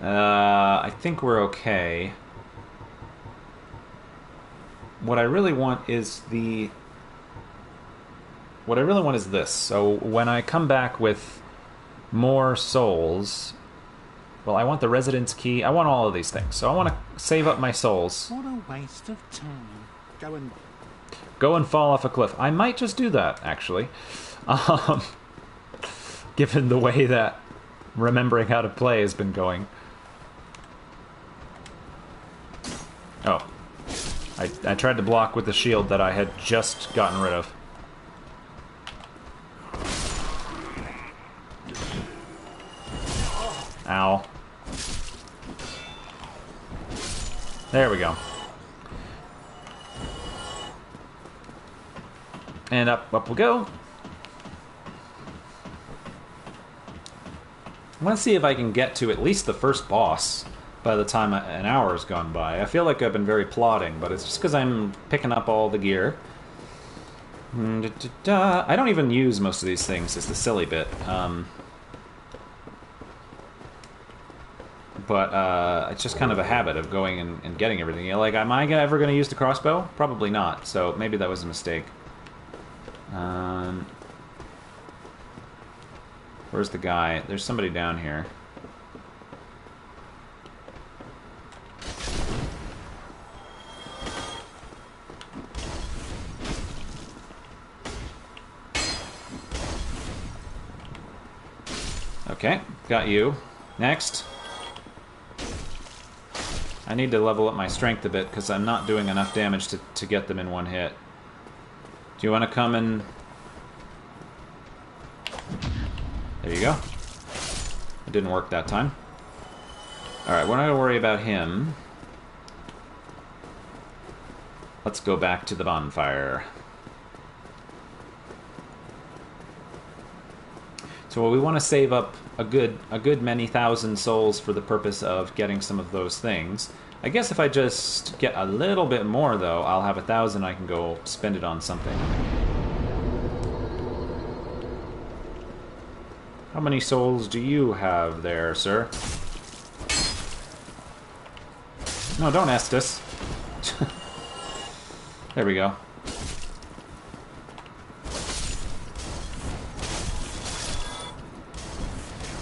I think we're okay. What I really want is this. So when I come back with more souls, well, I want the residence key. I want all of these things. So I want to save up my souls. What a waste of time. Go and fall off a cliff. I might just do that, actually. Given the way that remembering how to play has been going. Oh. I tried to block with the shield that I had just gotten rid of. Ow. There we go. And up we'll go. I want to see if I can get to at least the first boss by the time an hour has gone by. I feel like I've been very plodding, but it's just because I'm picking up all the gear. I don't even use most of these things, is the silly bit. But it's just kind of a habit of going and getting everything. You know, like, am I ever going to use the crossbow? Probably not, so maybe that was a mistake. Where's the guy? There's somebody down here. Okay, got you. Next. I need to level up my strength a bit because I'm not doing enough damage to get them in one hit. Do you want to come and... There you go. It didn't work that time. Alright, we're not going to worry about him. Let's go back to the bonfire. So we want to save up a good many thousand souls for the purpose of getting some of those things. I guess if I just get a little bit more, though, I'll have 1,000. I can go spend it on something. How many souls do you have there, sir? No, don't Estus. There we go.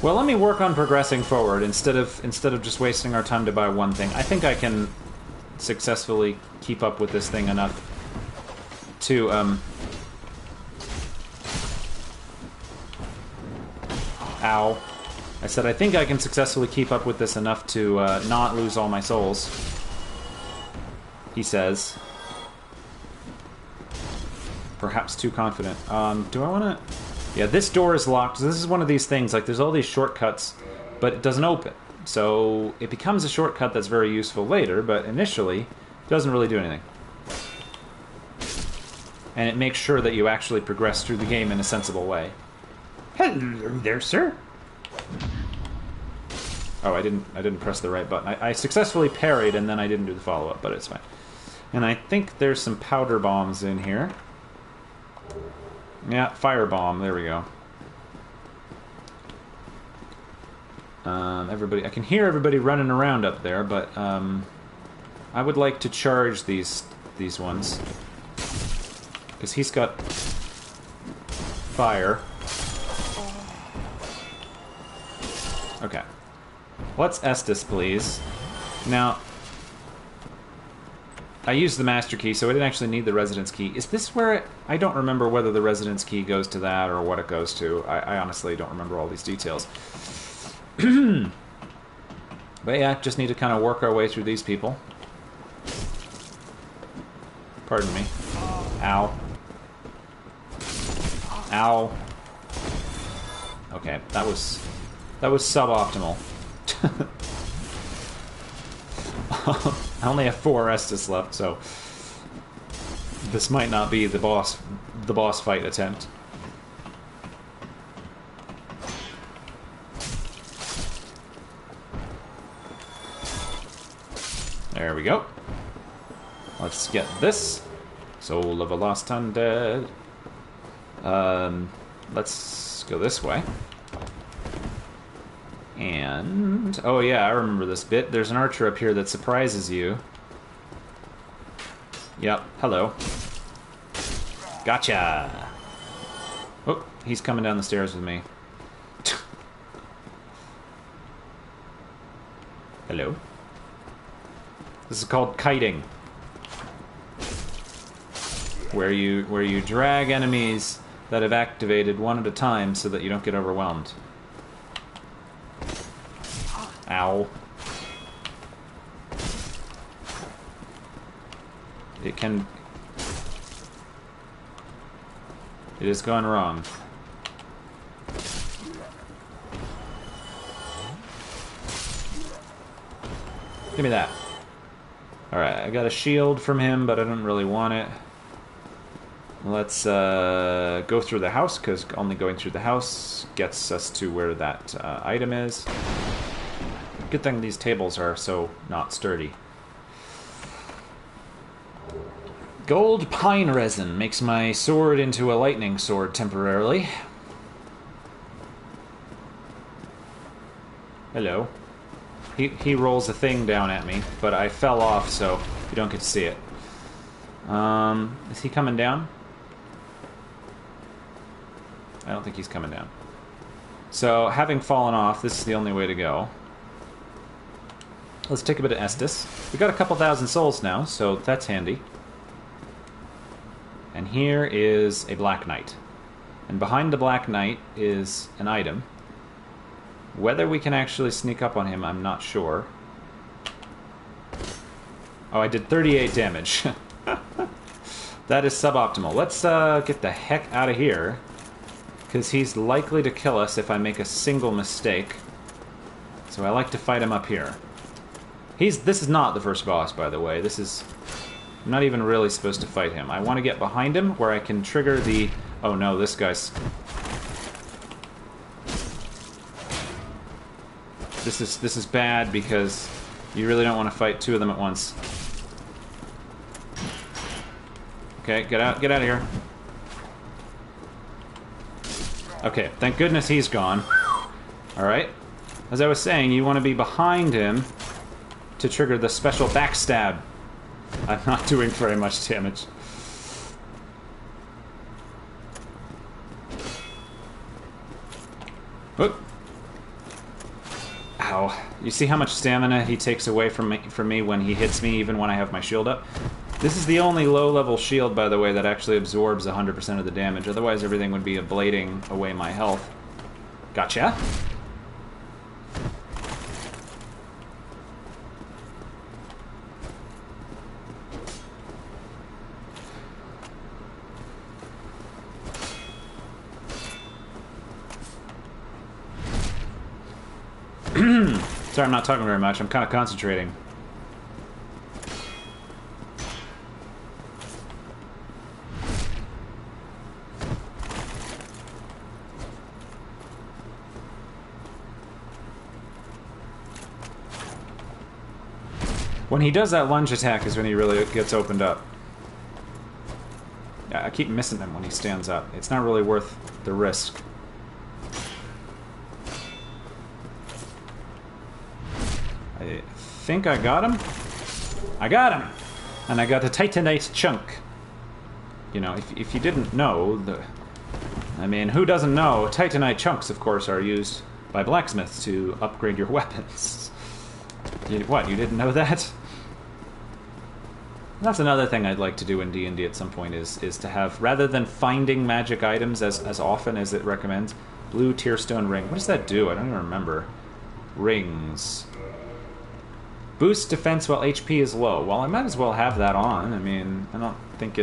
Well, let me work on progressing forward instead of just wasting our time to buy one thing. I think I can successfully keep up with this thing enough to Ow. I said I think I can successfully keep up with this enough to not lose all my souls. He says. Perhaps too confident. Do I want to... Yeah, this door is locked. This is one of these things, like, there's all these shortcuts, but it doesn't open. So it becomes a shortcut that's very useful later, but initially, it doesn't really do anything. And it makes sure that you actually progress through the game in a sensible way. Hello there, sir. Oh, I didn't press the right button. I successfully parried, and then I didn't do the follow-up, but it's fine. And I think there's some powder bombs in here. Yeah, firebomb. There we go. Everybody, I can hear everybody running around up there, but I would like to charge these ones because he's got fire. Okay, let's Estus, please. Now, I used the master key, so I didn't actually need the residence key. Is this where it... I don't remember whether the residence key goes to that or what it goes to. I honestly don't remember all these details. But yeah, just need to kind of work our way through these people. Pardon me. Ow. Ow. Okay, that was suboptimal. I only have 4 Estus left, so this might not be the boss fight attempt. There we go. Let's get this. Soul of a Lost Undead. Let's go this way. And... oh yeah, I remember this bit. There's an archer up here that surprises you. Yep, hello. Gotcha! Oh, he's coming down the stairs with me. Hello. This is called kiting. Where you drag enemies that have activated one at a time so that you don't get overwhelmed. Ow. It has gone wrong. Give me that. Alright, I got a shield from him, but I don't really want it. Let's go through the house, because only going through the house gets us to where that item is. Good thing these tables are so not sturdy. Gold pine resin makes my sword into a lightning sword temporarily. Hello. He rolls a thing down at me, but I fell off, so you don't get to see it. Is he coming down? I don't think he's coming down. So, having fallen off, this is the only way to go. Let's take a bit of Estus. We've got a couple thousand souls now, so that's handy. And here is a Black Knight. And behind the Black Knight is an item. Whether we can actually sneak up on him, I'm not sure. Oh, I did 38 damage. That is suboptimal. Let's get the heck out of here, because he's likely to kill us if I make a single mistake. So I like to fight him up here. This is not the first boss, by the way. This is I'm not even really supposed to fight him. I want to get behind him where I can trigger the... Oh no, this guy's... This is bad because you really don't want to fight two of them at once. Okay, get out of here. Okay, thank goodness he's gone. Alright. As I was saying, you want to be behind him to trigger the special backstab. I'm not doing very much damage. Whoop. Ow. You see how much stamina he takes away from me when he hits me, even when I have my shield up? This is the only low-level shield, by the way, that actually absorbs 100% of the damage. Otherwise, everything would be ablating away my health. Gotcha. Sorry, I'm not talking very much. I'm kind of concentrating. When he does that lunge attack is when he really gets opened up. I keep missing him when he stands up. It's not really worth the risk. I think I got him. I got him! And I got a Titanite chunk. You know, if you didn't know, I mean, who doesn't know? Titanite chunks, of course, are used by blacksmiths to upgrade your weapons. What, you didn't know that? That's another thing I'd like to do in D&D at some point, is to have, rather than finding magic items as often as it recommends, blue tearstone ring. What does that do? I don't even remember. Rings. Boost defense while HP is low. Well, I might as well have that on. I mean, I don't think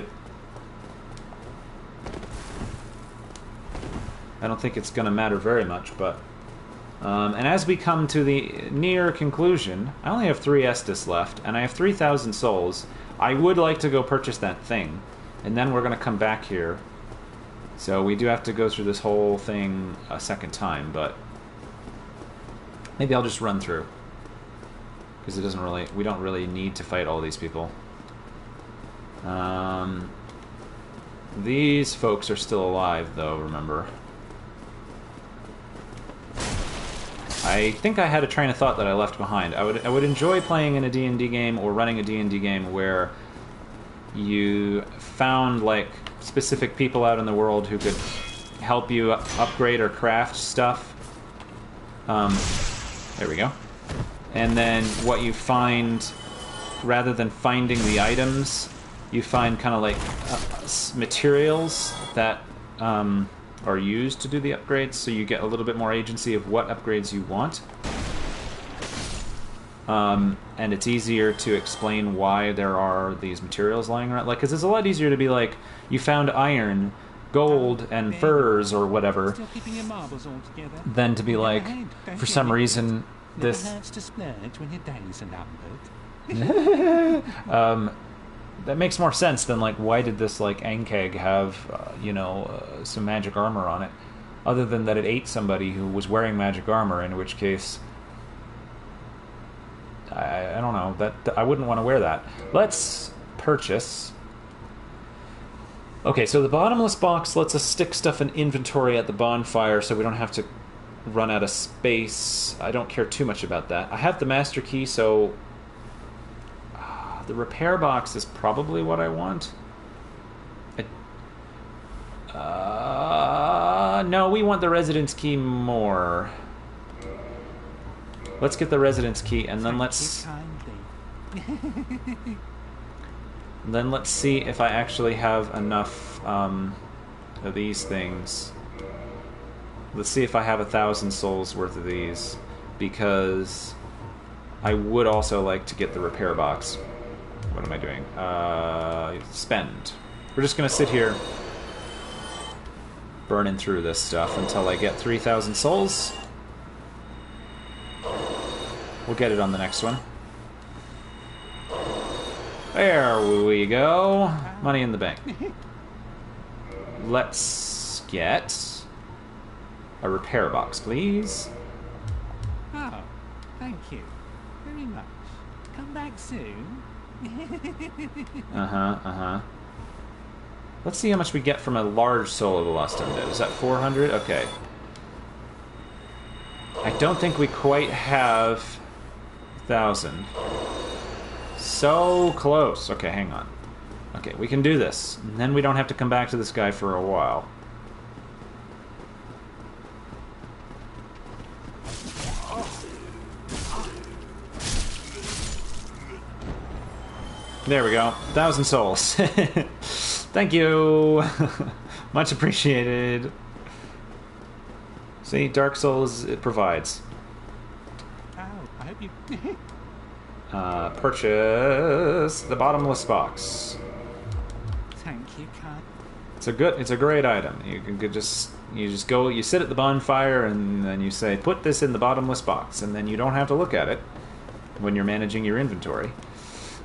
it's going to matter very much, but... and as we come to the near conclusion, I only have 3 Estus left, and I have 3,000 souls. I would like to go purchase that thing, and then we're going to come back here. So we do have to go through this whole thing a second time, but maybe I'll just run through. Because we don't really need to fight all these people. These folks are still alive, though, remember. I think I had a train of thought that I left behind. I would enjoy playing in a D&D game or running a D&D game where you found, like, specific people out in the world who could help you upgrade or craft stuff. There we go. And then what you find, rather than finding the items, you find kind of like materials that are used to do the upgrades, so you get a little bit more agency of what upgrades you want. And it's easier to explain why there are these materials lying around. Like, because it's a lot easier to be like, you found iron, gold, and furs, or whatever, than to be like, for some reason, this... that makes more sense than, like, why did this, like, Ankeg have, some magic armor on it? Other than that it ate somebody who was wearing magic armor, in which case... I don't know. That I wouldn't want to wear that. Let's purchase... Okay, so the Bottomless Box lets us stick stuff in inventory at the bonfire so we don't have to run out of space. I don't care too much about that. I have the Master Key, so... the repair box is probably what I want. No, we want the Residence Key more. Let's get the Residence Key, and then let's... then let's see if I actually have enough of these things. Let's see if I have 1,000 souls worth of these, because I would also like to get the repair box. What am I doing? Spend. We're just going to sit here burning through this stuff until I get 3,000 souls. We'll get it on the next one. There we go. Money in the bank. Let's get a repair box, please. Oh, thank you very much. Come back soon. Let's see how much we get from a large Soul of the Lost Undead. Is that 400? Okay. I don't think we quite have 1,000. So close. Okay, hang on. Okay, we can do this. And then we don't have to come back to this guy for a while. There we go. 1,000 souls. Thank you. Much appreciated. See, Dark Souls, it provides. Oh, I hope you... Purchase the Bottomless Box. Thank you, Kai. It's a great item. You just go, you sit at the bonfire, and then you say, put this in the Bottomless Box, and then you don't have to look at it when you're managing your inventory.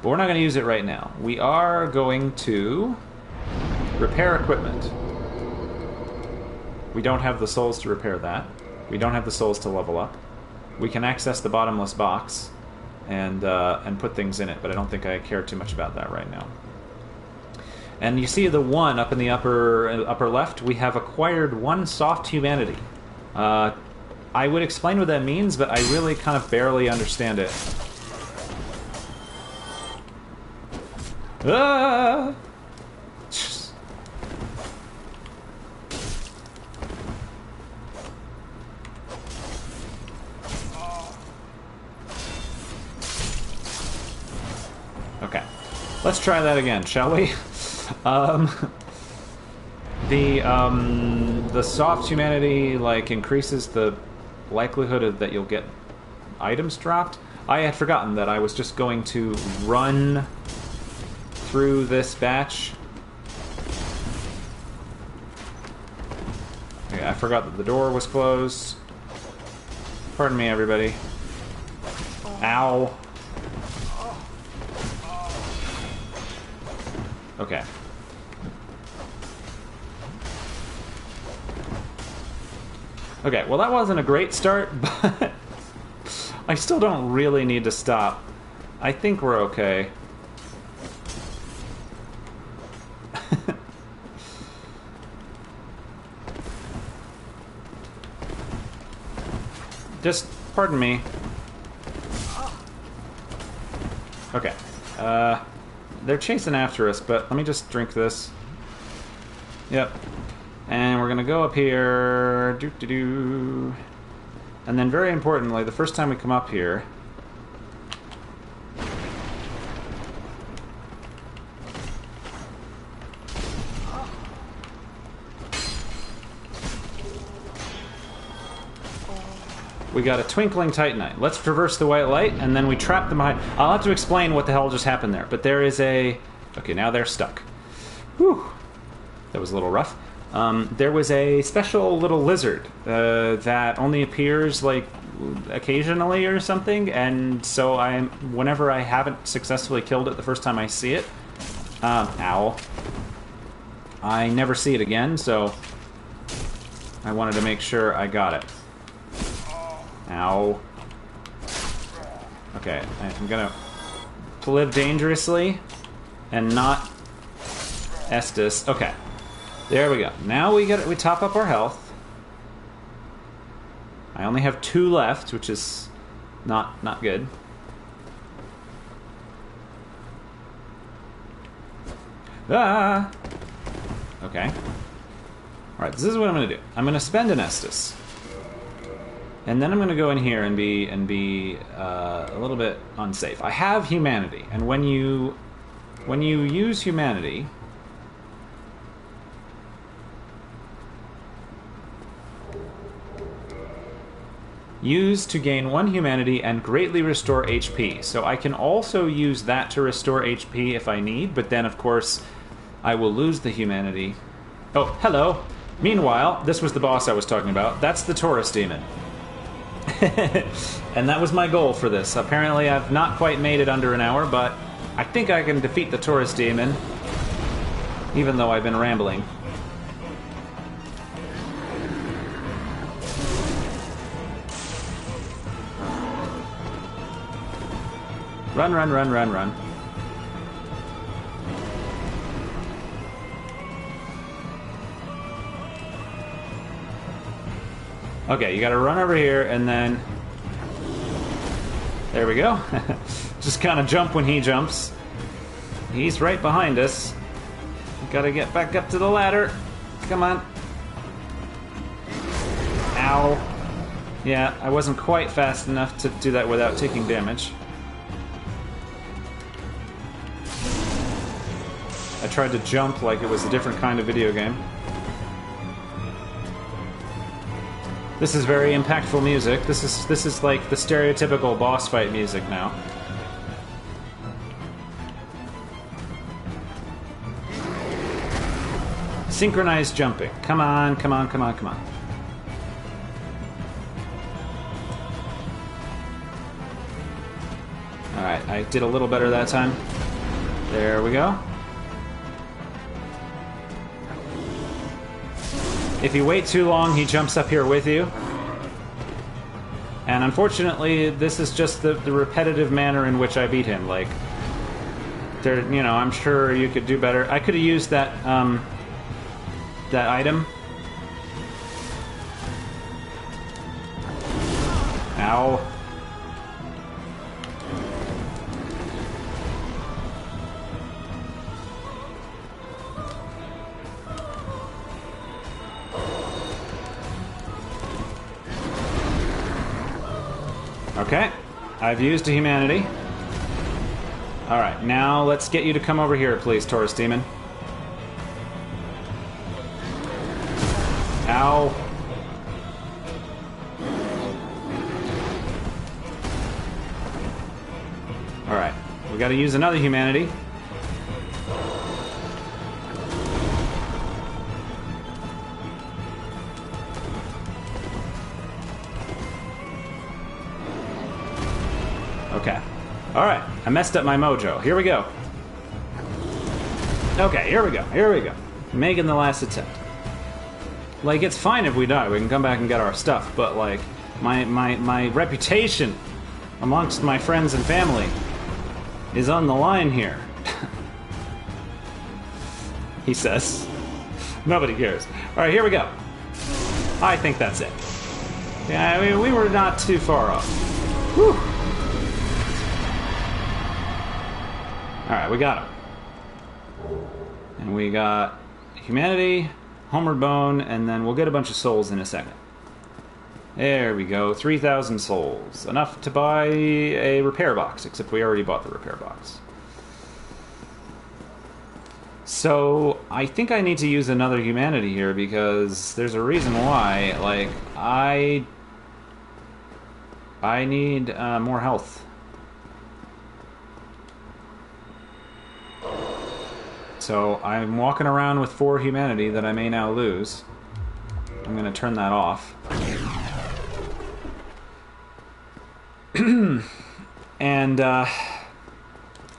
But we're not going to use it right now. We are going to repair equipment. We don't have the souls to repair that. We don't have the souls to level up. We can access the Bottomless Box and put things in it, but I don't think I care too much about that right now. And you see the one up in the upper left. We have acquired 1 soft humanity. I would explain what that means, but I really kind of barely understand it. Ah! Okay, let's try that again, shall we? The soft humanity like increases the likelihood of that you'll get items dropped. I had forgotten that I was just going to run through this batch. Okay, I forgot that the door was closed. Pardon me, everybody. Ow. Okay. Okay, well that wasn't a great start, but I still don't really need to stop. I think we're okay. Just, pardon me. Okay. They're chasing after us, but let me just drink this. Yep. And we're gonna go up here. Doo-doo-doo. And then very importantly, the first time we come up here... we got a twinkling titanite. Let's traverse the white light, and then we trap them behind. I'll have to explain what the hell just happened there, but there is a... Okay, now they're stuck. Whew. That was a little rough. There was a special little lizard that only appears, like, occasionally or something, and so whenever I haven't successfully killed it the first time I see it... ow. I never see it again, so I wanted to make sure I got it. Ow. Okay, I'm gonna live dangerously and not Estus. Okay, there we go. Now we top up our health. I only have 2 left, which is not good. Ah. Okay. All right, this is what I'm gonna do. I'm gonna spend an Estus. And then I'm going to go in here and be a little bit unsafe. I have humanity, and when you use humanity, use to gain 1 humanity and greatly restore HP. So I can also use that to restore HP if I need, but then of course I will lose the humanity. Oh, hello. Meanwhile, this was the boss I was talking about. That's the Taurus Demon. And that was my goal for this. Apparently I've not quite made it under an hour, but I think I can defeat the Taurus Demon, even though I've been rambling. Run, run, run, run, run. Okay, you gotta run over here and then... There we go. Just kind of jump when he jumps. He's right behind us. Gotta get back up to the ladder. Come on. Ow. Yeah, I wasn't quite fast enough to do that without taking damage. I tried to jump like it was a different kind of video game. This is very impactful music. This is like the stereotypical boss fight music now. Synchronized jumping. Come on, come on, come on, come on. Alright, I did a little better that time. There we go. If you wait too long, he jumps up here with you. And unfortunately, this is just the repetitive manner in which I beat him. Like, there, you know, I'm sure you could do better. I could have used that, that item. Ow. Okay, I've used a humanity. Alright, now let's get you to come over here, please, Taurus Demon. Ow. Alright, we gotta use another humanity. Okay. Alright, I messed up my mojo. Here we go. Okay, here we go. Here we go. Making the last attempt. Like, it's fine if we die. We can come back and get our stuff. But, like, my reputation amongst my friends and family is on the line here. He says. Nobody cares. Alright, here we go. I think that's it. Yeah, I mean, we were not too far off. Whew. Alright, we got him. And we got humanity, homeward bone, and then we'll get a bunch of souls in a second. There we go, 3,000 souls. Enough to buy a repair box, except we already bought the repair box. So, I think I need to use another humanity here, because there's a reason why. Like, I need more health. So I'm walking around with 4 humanity that I may now lose. I'm going to turn that off. And I'll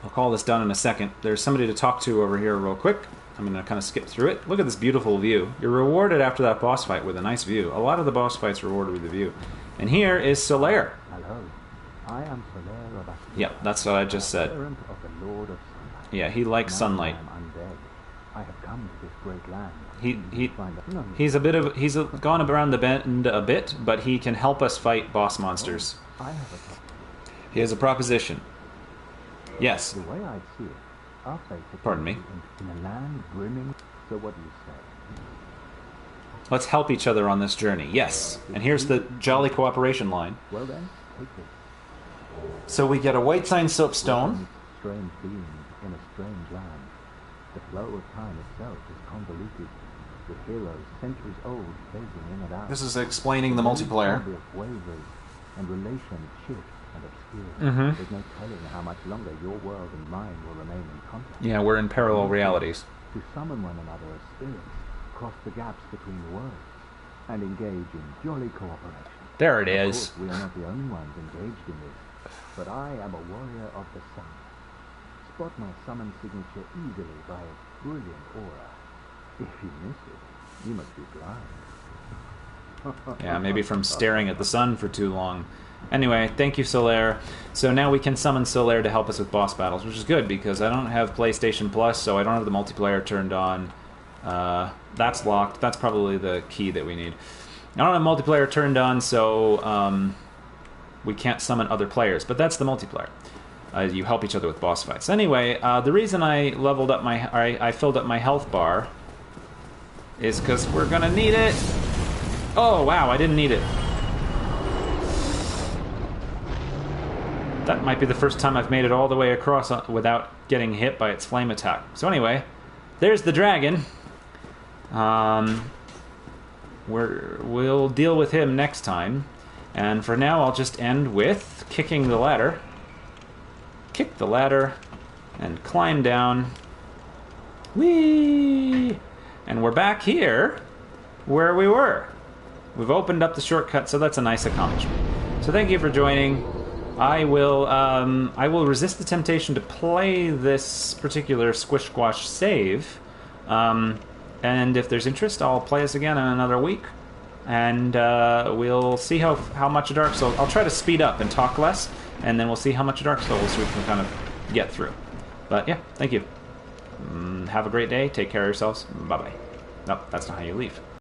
call this done in a second. There's somebody to talk to over here real quick. I'm going to kind of skip through it. Look at this beautiful view. You're rewarded after that boss fight with a nice view. A lot of the boss fights are rewarded with a view. And here is Solaire. Hello, I am Solaire of Ascendant, Yep, that's what I just said. servant of the Lord of Sunlight. Yeah, he likes Now sunlight. I am undead. I have come to this great land. He's gone around the bend a bit, but he can help us fight boss monsters. I have a proposition. He has a proposition. Yes. The way I see it, our fate is Pardon me. in a land brimming. So what do you say? Let's help each other on this journey. Yes. And here's the jolly cooperation line. Well then, take this. So we get a white sign soapstone. Strange beings in a strange land. The flow of time itself is convoluted, with heroes centuries old phasing in and out. This is explaining the multiplayer. Wavers and relations shift and obscure. Mm-hmm. There's no telling how much longer your world and mine will remain in contact. Yeah, we're in parallel realities. To summon one another as spirits, cross the gaps between worlds, and engage in jolly cooperation. There it Of is. course, we are not the only ones engaged in this, but I am a warrior of the sun. spot my summon signature easily by its brilliant aura. If you miss it, you must be blind. Yeah, maybe from staring at the sun for too long. Anyway, thank you, Solaire. So now we can summon Solaire to help us with boss battles, which is good because I don't have PlayStation Plus, so I don't have the multiplayer turned on. That's locked. That's probably the key that we need. I don't have multiplayer turned on, so we can't summon other players, but that's the multiplayer. You help each other with boss fights. Anyway, the reason I leveled up I filled up my health bar is because we're gonna need it. Oh wow, I didn't need it. That might be the first time I've made it all the way across without getting hit by its flame attack. So anyway, there's the dragon. We'll deal with him next time. And for now, I'll just end with kicking the ladder. Kick the ladder and climb down. Whee! And we're back here where we were. We've opened up the shortcut, so that's a nice accomplishment. So thank you for joining. I will resist the temptation to play this particular Squashwash save. And if there's interest, I'll play this again in another week. And we'll see how much of Dark Souls... I'll try to speed up and talk less, and then we'll see how much of Dark Souls we can kind of get through. But yeah, thank you. Have a great day. Take care of yourselves. Bye-bye. Nope, that's not how you leave.